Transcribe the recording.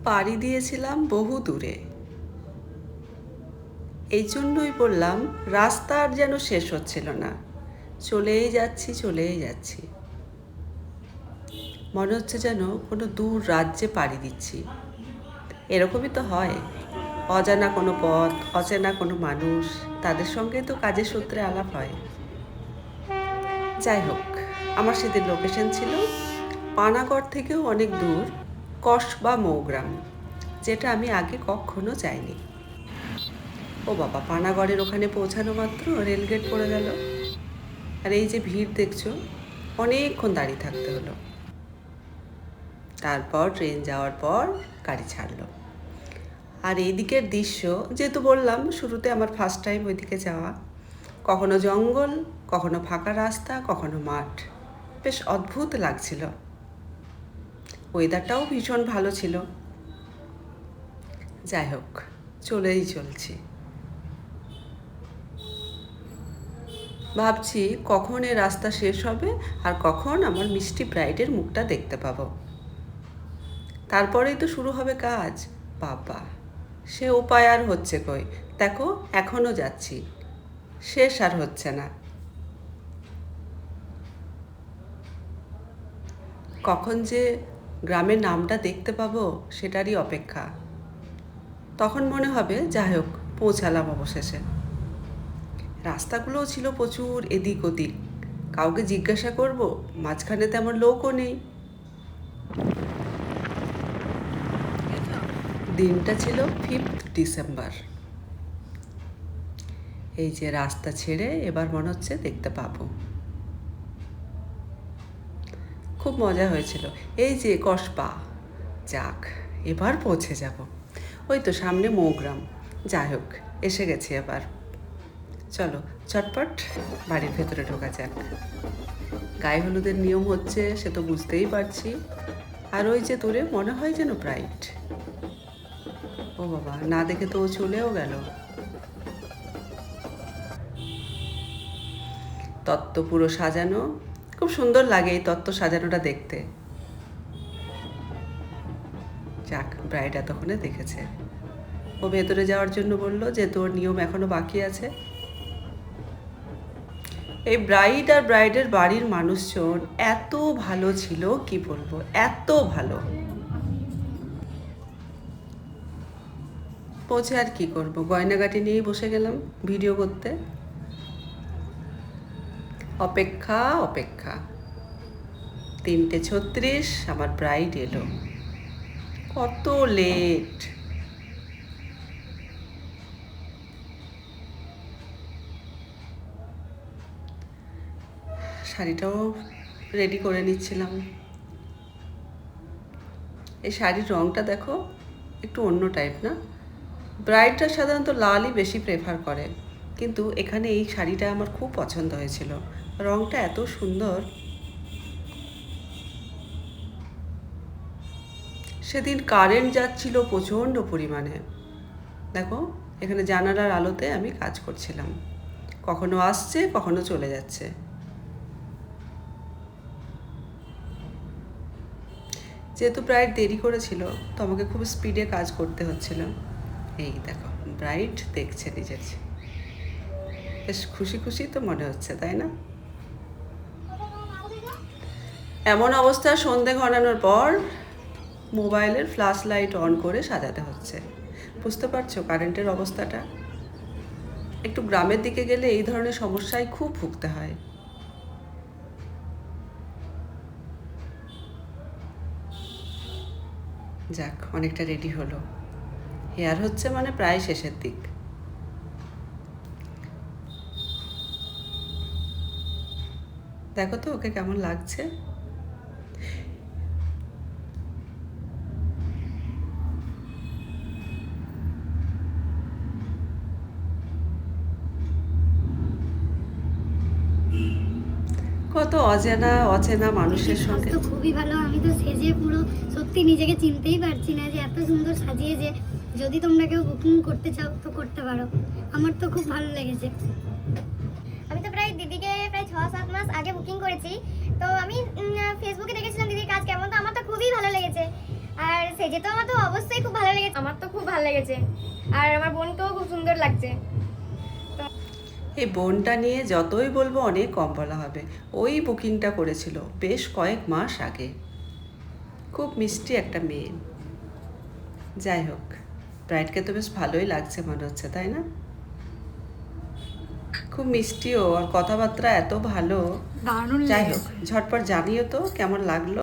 পাড়ি দিয়েছিলাম বহু দূরে। এই জন্যই বললাম, রাস্তা আর যেন শেষ হচ্ছিল না। চলেই যাচ্ছি চলেই যাচ্ছি, মনে হচ্ছে যেন কোনো দূর রাজ্যে পাড়ি দিচ্ছি। এরকমই তো হয়, অজানা কোনো পথ, অচেনা কোনো মানুষ, তাদের সঙ্গে তো কাজের সূত্রে আলাপ হয়। যাই হোক, আমার সেদিন লোকেশন ছিল পানাগড় থেকেও অনেক দূর, কসবা মৌগ্রাম, যেটা আমি আগে কখনো যাইনি। ও বাবা, পানাগড়ের ওখানে পৌঁছানো মাত্র রেলগেট পড়ে গেল। আর এই যে ভিড় দেখছো, অনেকক্ষণ দাঁড়িয়ে থাকতে হলো। তারপর ট্রেন যাওয়ার পর গাড়ি ছাড়লো। আর এই দিকের দৃশ্য, যেহেতু বললাম শুরুতে আমার ফার্স্ট টাইম ওইদিকে যাওয়া, কখনো জঙ্গল, কখনো ফাঁকা রাস্তা, কখনো মাঠ, বেশ অদ্ভুত লাগছিল। ওয়েদারটাও ভীষণ ভালো ছিল। যাই হোক, চলেই চলছি। ভাবছি কখন এ রাস্তা শেষ হবে আর কখন আমার মিষ্টি ব্রাইডের মুখটা দেখতে পাবো। তারপরেই তো শুরু হবে কাজ। বাবা, সে উপায় আর হচ্ছে কই? দেখো, এখনো যাচ্ছি, শেষ আর হচ্ছে না। কখন যে গ্রামের নামটা দেখতে পাবো সেটারই অপেক্ষা। তখন মনে হবে যাই হোক, পৌঁছালাম অবশেষে। রাস্তাগুলোও ছিল প্রচুর এদিক ওদিক, কাউকে জিজ্ঞাসা করব, মাঝখানে তেমন লোকও নেই। দিনটা ছিল 5 ডিসেম্বর। এই যে রাস্তা ছেড়ে এবার মনে হচ্ছে দেখতে পাবো। খুব মজা হয়েছিল। এই যে কসবা, যাক, এবার পৌঁছে যাব। ওই তো সামনে মৌগ্রাম। যাই হোক, এসে গেছি এবার। চলো চটপট বাড়ির ভেতরে ঢোকা যাক। গায়ে হলুদের নিয়ম হচ্ছে, সে তো বুঝতেই পারছি। আর ওই যে দূরে মনে হয় যেন ব্রাইট। ও বাবা, না দেখে তো ও চলেও গেল। তত্ত্ব পুরো সাজানো, খুব সুন্দর লাগে এই তত্ত্ব সাজানোটা দেখতে। যাক, ব্রাইড এতক্ষণে দেখেছে। ও ভেতরে যাওয়ার জন্য বলল, যে তোর নিয়ম এখনো বাকি আছে। এই ব্রাইড আর ব্রাইডের বাড়ির মানুষজন এত ভালো ছিল, কি বলবো, এত ভালো। পৌঁছে আর কি করব, গয়নাগাটি নিয়েই বসে গেলাম ভিডিও করতে। অপেক্ষা অপেক্ষা, 3:36 আমার ব্রাইড এলো। কত লেট! শাড়িটাও রেডি করে নিচ্ছিলাম। এই শাড়ির রঙটা দেখো, একটু অন্য টাইপ না? ব্রাইডরা সাধারণত লালই বেশি প্রেফার করে, কিন্তু এখানে এই শাড়িটা আমার খুব পছন্দ হয়েছিল। রঙটা এত সুন্দর। সেদিন কারেন্ট যাচ্ছিল প্রচণ্ড পরিমাণে। দেখো, এখানে জানালার আলোতে আমি কাজ করছিলাম, কখনো আসছে কখনো চলে যাচ্ছে। যেহেতু ব্রাইড দেরি করেছিল, তো আমাকে খুব স্পিডে কাজ করতে হচ্ছিল। এই দেখো, ব্রাইড দেখছে নিজের, বেশ খুশি খুশি তো মনে হচ্ছে, তাই না? এমন অবস্থা, সন্ধে ঘনানোর পর মোবাইলের ফ্ল্যাশ লাইট অন করে সাজাতে হচ্ছে। বুঝতে পারছো কারেন্টের অবস্থাটা? একটু গ্রামের দিকে গেলে এই ধরনের সমস্যায় খুব ভুগতে হয়। যাক, অনেকটা রেডি হলো। হেয়ার হচ্ছে মানে প্রায় শেষের দিক। দেখো তো ওকে কেমন লাগছে। কত অজানা অচেনা মানুষের সঙ্গে। তো খুবই ভালো, আমি তো সেজে পুরো সত্যি নিজেকে চিনতেই পারছি না যে এত সুন্দর সাজিয়েছে। যদি তোমরা কেউ বুকিং করতে চাও তো করতে পারো, আমার তো খুব ভালো লেগেছে। আমি তো দিদিকে প্রায় 6-7 মাস আগে বুকিং করেছি। তো আমি ফেসবুকে দেখেছিলাম দিদির কাজ কেমন, তো আমার তো খুবই ভালো লেগেছে। আর সেজে তো আমার তো অবশ্যই খুব ভালো লেগেছে। আমার তো খুব ভালো লেগেছে, আর আমার বোনকেও খুব সুন্দর লাগছে। এই বোনটা নিয়ে যতই বলবো অনেক কম বলা হবে। ওই বুকিংটা করেছিল বেশ কয়েক মাস আগে। খুব মিষ্টি একটা মেয়ে। যাই হোক, ব্রাইডকে তো বেশ ভালোই লাগছে মনে হচ্ছে, তাই না? খুব মিষ্টিও, আর কথাবার্তা এত ভালো। দারুণ যাই হোক, লেগেছে। ঝটপট জানিও তো কেমন লাগলো।